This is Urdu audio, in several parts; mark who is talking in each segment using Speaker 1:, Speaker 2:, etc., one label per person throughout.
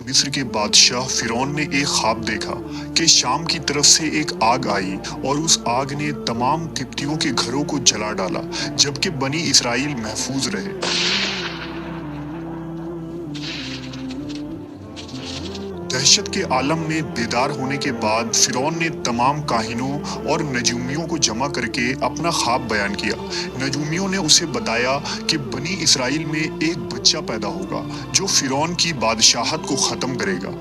Speaker 1: مصر کے بادشاہ فرعون نے ایک خواب دیکھا کہ شام کی طرف سے ایک آگ آئی اور اس آگ نے تمام قبطیوں کے گھروں کو جلا ڈالا جبکہ بنی اسرائیل محفوظ رہے۔ دہشت کے عالم میں بیدار ہونے کے بعد فرعون نے تمام کاہنوں اور نجومیوں کو جمع کر کے اپنا خواب بیان کیا۔ نجومیوں نے اسے بتایا کہ بنی اسرائیل میں ایک بچہ پیدا ہوگا جو فرعون کی بادشاہت کو ختم کرے گا۔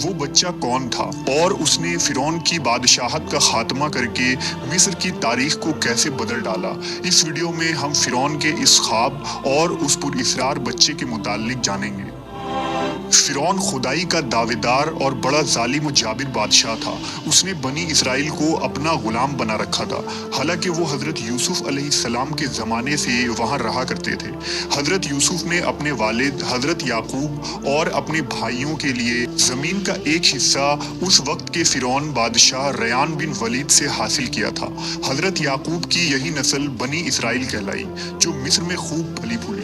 Speaker 1: وہ بچہ کون تھا اور اس نے فرعون کی بادشاہت کا خاتمہ کر کے مصر کی تاریخ کو کیسے بدل ڈالا؟ اس ویڈیو میں ہم فرعون کے اس خواب اور اس پراسرار بچے کے متعلق جانیں گے۔ فرعون خدائی کا دعویدار اور بڑا ظالم و جابر بادشاہ تھا۔ اس نے بنی اسرائیل کو اپنا غلام بنا رکھا تھا، حالانکہ وہ حضرت یوسف علیہ السلام کے زمانے سے وہاں رہا کرتے تھے۔ حضرت یوسف نے اپنے والد حضرت یعقوب اور اپنے بھائیوں کے لیے زمین کا ایک حصہ اس وقت کے فرعون بادشاہ ریان بن ولید سے حاصل کیا تھا۔ حضرت یعقوب کی یہی نسل بنی اسرائیل کہلائی جو مصر میں خوب پلی پھولی۔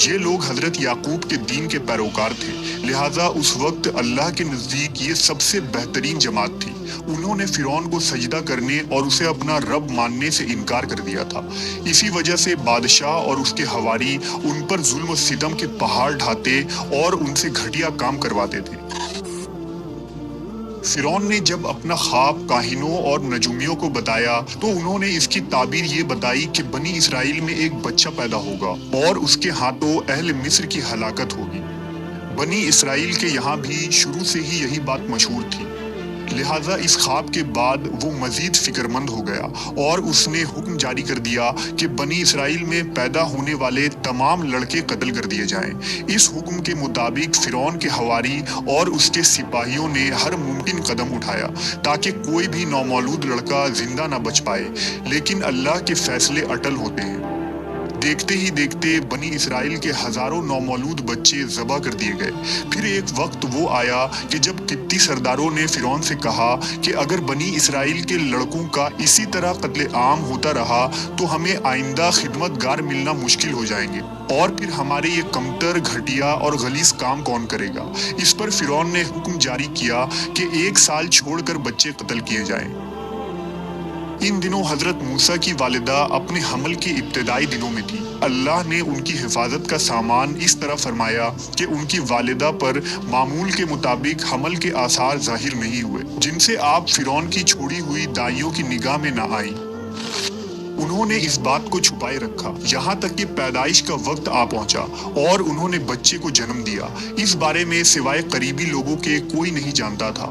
Speaker 1: یہ لوگ حضرت یعقوب کے دین کے پیروکار تھے، لہٰذا اس وقت اللہ کے نزدیک یہ سب سے بہترین جماعت تھی۔ انہوں نے فرعون کو سجدہ کرنے اور اسے اپنا رب ماننے سے انکار کر دیا تھا۔ اسی وجہ سے بادشاہ اور اس کے حواری ان پر ظلم و ستم کے پہاڑ ڈھاتے اور ان سے گھٹیا کام کرواتے تھے۔ فرعون نے جب اپنا خواب کاہنوں اور نجومیوں کو بتایا تو انہوں نے اس کی تعبیر یہ بتائی کہ بنی اسرائیل میں ایک بچہ پیدا ہوگا اور اس کے ہاتھوں اہل مصر کی ہلاکت ہوگی۔ بنی اسرائیل کے یہاں بھی شروع سے ہی یہی بات مشہور تھی، لہٰذا اس خواب کے بعد وہ مزید فکر مند ہو گیا اور اس نے حکم جاری کر دیا کہ بنی اسرائیل میں پیدا ہونے والے تمام لڑکے قتل کر دیے جائیں۔ اس حکم کے مطابق فرعون کے حواری اور اس کے سپاہیوں نے ہر ممکن قدم اٹھایا تاکہ کوئی بھی نومولود لڑکا زندہ نہ بچ پائے، لیکن اللہ کے فیصلے اٹل ہوتے ہیں۔ دیکھتے ہی دیکھتے بنی اسرائیل کے ہزاروں نومولود بچے ذبح کر دیے گئے۔ پھر ایک وقت وہ آیا کہ جب قبطی سرداروں نے فرعون سے کہا کہ اگر بنی اسرائیل کے لڑکوں کا اسی طرح قتل عام ہوتا رہا تو ہمیں آئندہ خدمت گار ملنا مشکل ہو جائیں گے، اور پھر ہمارے یہ کمتر، گھٹیا اور غلیظ کام کون کرے گا؟ اس پر فرعون نے حکم جاری کیا کہ 1 سال چھوڑ کر بچے قتل کیے جائیں۔ ان دنوں حضرت موسیٰ کی والدہ اپنے حمل کے ابتدائی دنوں میں تھی۔ اللہ نے ان کی حفاظت کا سامان اس طرح فرمایا کہ ان کی والدہ پر معمول کے مطابق حمل کے آثار ظاہر نہیں ہوئے، جن سے آپ فرعون کی چھوڑی ہوئی دائیوں کی نگاہ میں نہ آئیں۔ انہوں نے اس بات کو چھپائے رکھا یہاں تک کہ پیدائش کا وقت آ پہنچا اور انہوں نے بچے کو جنم دیا۔ اس بارے میں سوائے قریبی لوگوں کے کوئی نہیں جانتا تھا۔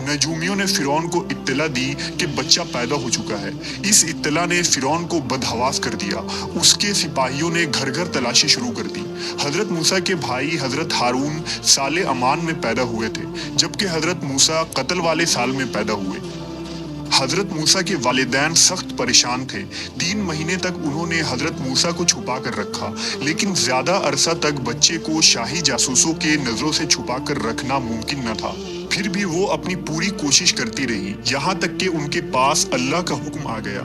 Speaker 1: نجومیوں نے فرعون کو اطلاع دی کہ بچہ پیدا ہو چکا ہے۔ اس اطلاع نے فرعون کو بدحواس کر دیا۔ اس کے سپاہیوں نے گھر گھر تلاشی شروع کر دی۔ حضرت موسیٰ کے بھائی حضرت ہارون سال امان میں پیدا ہوئے تھے، جبکہ حضرت موسیٰ قتل والے سال میں پیدا ہوئے۔ حضرت موسیٰ کے والدین سخت پریشان تھے۔ 3 مہینے تک انہوں نے حضرت موسیٰ کو چھپا کر رکھا، لیکن زیادہ عرصہ تک بچے کو شاہی جاسوسوں کے نظروں سے چھپا کر رکھنا ممکن نہ تھا۔ پھر بھی وہ اپنی پوری کوشش کرتی رہی، یہاں تک کہ ان کے پاس اللہ کا حکم آ گیا۔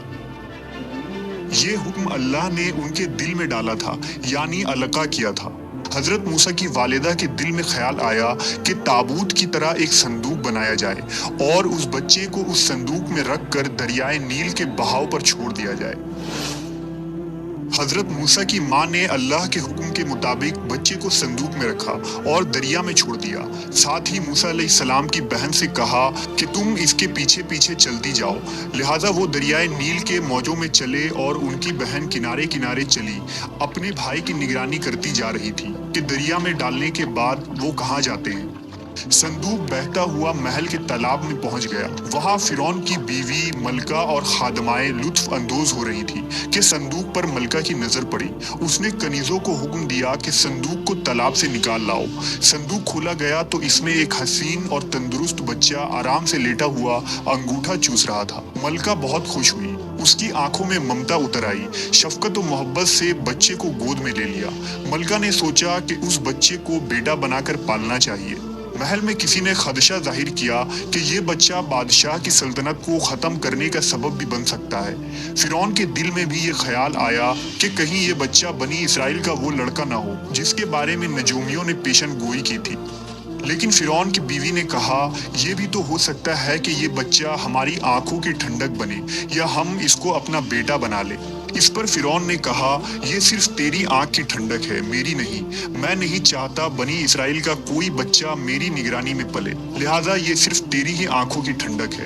Speaker 1: یہ حکم اللہ نے ان کے دل میں ڈالا تھا، یعنی القاء کیا تھا۔ حضرت موسیٰ کی والدہ کے دل میں خیال آیا کہ تابوت کی طرح ایک صندوق بنایا جائے اور اس بچے کو اس صندوق میں رکھ کر دریائے نیل کے بہاؤ پر چھوڑ دیا جائے۔ حضرت موسیٰ کی ماں نے اللہ کے حکم کے مطابق بچے کو صندوق میں رکھا اور دریا میں چھوڑ دیا۔ ساتھ ہی موسیٰ علیہ السلام کی بہن سے کہا کہ تم اس کے پیچھے پیچھے چلتی جاؤ۔ لہٰذا وہ دریائے نیل کے موجوں میں چلے اور ان کی بہن کنارے کنارے چلی، اپنے بھائی کی نگرانی کرتی جا رہی تھی کہ دریا میں ڈالنے کے بعد وہ کہاں جاتے ہیں۔ صندوق بہتا ہوا محل کے تالاب میں پہنچ گیا۔ وہاں فرعون کی بیوی ملکہ اور خادمائیں لطف اندوز ہو رہی تھی کہ صندوق پر ملکہ کی نظر پڑی۔ اس نے کنیزوں کو حکم دیا کہ صندوق کو تالاب سے نکال لاؤ۔ صندوق کھولا گیا تو اس میں ایک حسین اور تندرست بچہ آرام سے لیٹا ہوا انگوٹھا چوس رہا تھا۔ ملکہ بہت خوش ہوئی، اس کی آنکھوں میں ممتا اتر آئی۔ شفقت و محبت سے بچے کو گود میں لے لیا۔ ملکہ نے سوچا کہ اس بچے کو بیٹا بنا کر پالنا چاہیے۔ محل میں کسی نے خدشہ ظاہر کیا کہ یہ بچہ بادشاہ کی سلطنت کو ختم کرنے کا سبب بھی بن سکتا ہے۔ فرعون کے دل میں بھی یہ خیال آیا کہ کہیں یہ بچہ بنی اسرائیل کا وہ لڑکا نہ ہو جس کے بارے میں نجومیوں نے پیشن گوئی کی تھی۔ لیکن فرعون کی بیوی نے کہا یہ بھی تو ہو سکتا ہے کہ یہ بچہ ہماری آنکھوں کی ٹھنڈک بنے یا ہم اس کو اپنا بیٹا بنا لیں۔ اس پر فرعون نے کہا یہ صرف تیری آنکھ کی ٹھنڈک ہے، میری نہیں۔ میں نہیں چاہتا بنی اسرائیل کا کوئی بچہ میری نگرانی میں پلے، لہٰذا یہ صرف تیری ہی آنکھوں کی ٹھنڈک ہے۔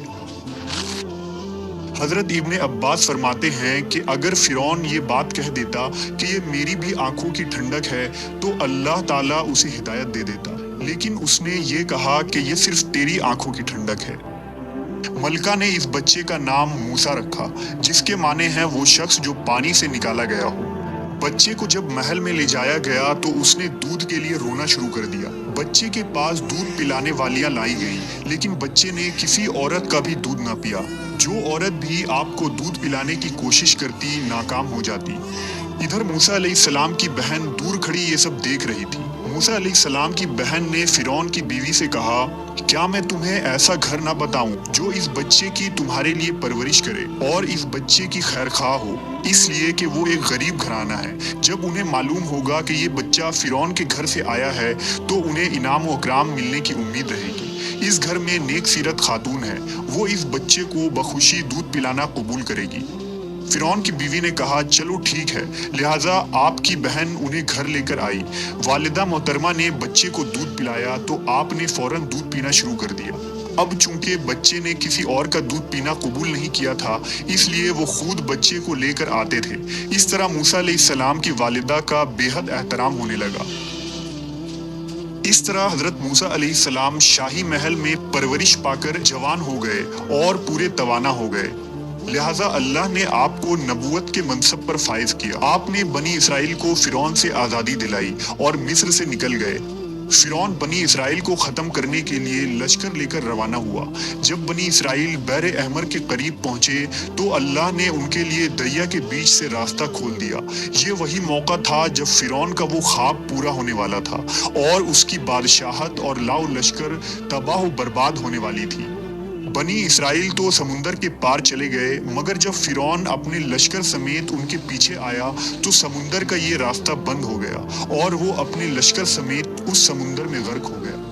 Speaker 1: حضرت ابن عباس فرماتے ہیں کہ اگر فرعون یہ بات کہہ دیتا کہ یہ میری بھی آنکھوں کی ٹھنڈک ہے تو اللہ تعالیٰ اسے ہدایت دے دیتا، لیکن اس نے یہ کہا کہ یہ صرف تیری آنکھوں کی ٹھنڈک ہے۔ ملکہ نے اس بچے کا نام موسیٰ رکھا، جس کے معنی ہیں وہ شخص جو پانی سے نکالا گیا ہو۔ بچے کو جب محل میں لے جایا گیا تو اس نے دودھ کے لیے رونا شروع کر دیا۔ بچے کے پاس دودھ پلانے والیاں لائی گئیں، لیکن بچے نے کسی عورت کا بھی دودھ نہ پیا۔ جو عورت بھی آپ کو دودھ پلانے کی کوشش کرتی ناکام ہو جاتی۔ ادھر موسیٰ علیہ السلام کی بہن دور کھڑی یہ سب دیکھ رہی تھی۔ موسیٰ علیہ السلام کی بہن نے فرعون کی بیوی سے کہا کیا میں تمہیں ایسا گھر نہ بتاؤں جو اس بچے کی تمہارے لیے پرورش کرے اور اس بچے کی خیر خواہ ہو، اس لیے کہ وہ ایک غریب گھرانہ ہے۔ جب انہیں معلوم ہوگا کہ یہ بچہ فرعون کے گھر سے آیا ہے تو انہیں انعام و اکرام ملنے کی امید رہے گی۔ اس گھر میں نیک سیرت خاتون ہے، وہ اس بچے کو بخوشی دودھ پلانا قبول کرے گی۔ فرعون کی بیوی نے کہا چلو ٹھیک ہے، لہٰذا آپ کی بہن انہیں گھر لے کر آئی۔ والدہ محترمہ نے بچے کو دودھ پلایا تو آپ نے فوراً دودھ پینا شروع کر دیا۔ اب چونکہ بچے نے کسی اور کا دودھ پینا قبول نہیں کیا تھا، اس لیے وہ خود بچے کو لے کر آتے تھے۔ اس طرح موسیٰ علیہ السلام کی والدہ کا بے حد احترام ہونے لگا۔ اس طرح حضرت موسیٰ علیہ السلام شاہی محل میں پرورش پا کر جوان ہو گئے اور پورے توانا ہو گئے۔ لہٰذا اللہ نے آپ کو نبوت کے منصب پر فائز کیا۔ آپ نے بنی اسرائیل کو فرعون سے آزادی دلائی اور مصر سے نکل گئے۔ فرعون بنی اسرائیل کو ختم کرنے کے لیے لشکر لے کر روانہ ہوا۔ جب بنی اسرائیل بحر احمر کے قریب پہنچے تو اللہ نے ان کے لیے دریا کے بیچ سے راستہ کھول دیا۔ یہ وہی موقع تھا جب فرعون کا وہ خواب پورا ہونے والا تھا اور اس کی بادشاہت اور لاؤ لشکر تباہ و برباد ہونے والی تھی۔ بنی اسرائیل تو سمندر کے پار چلے گئے، مگر جب فرعون اپنے لشکر سمیت ان کے پیچھے آیا تو سمندر کا یہ راستہ بند ہو گیا اور وہ اپنے لشکر سمیت اس سمندر میں غرق ہو گیا۔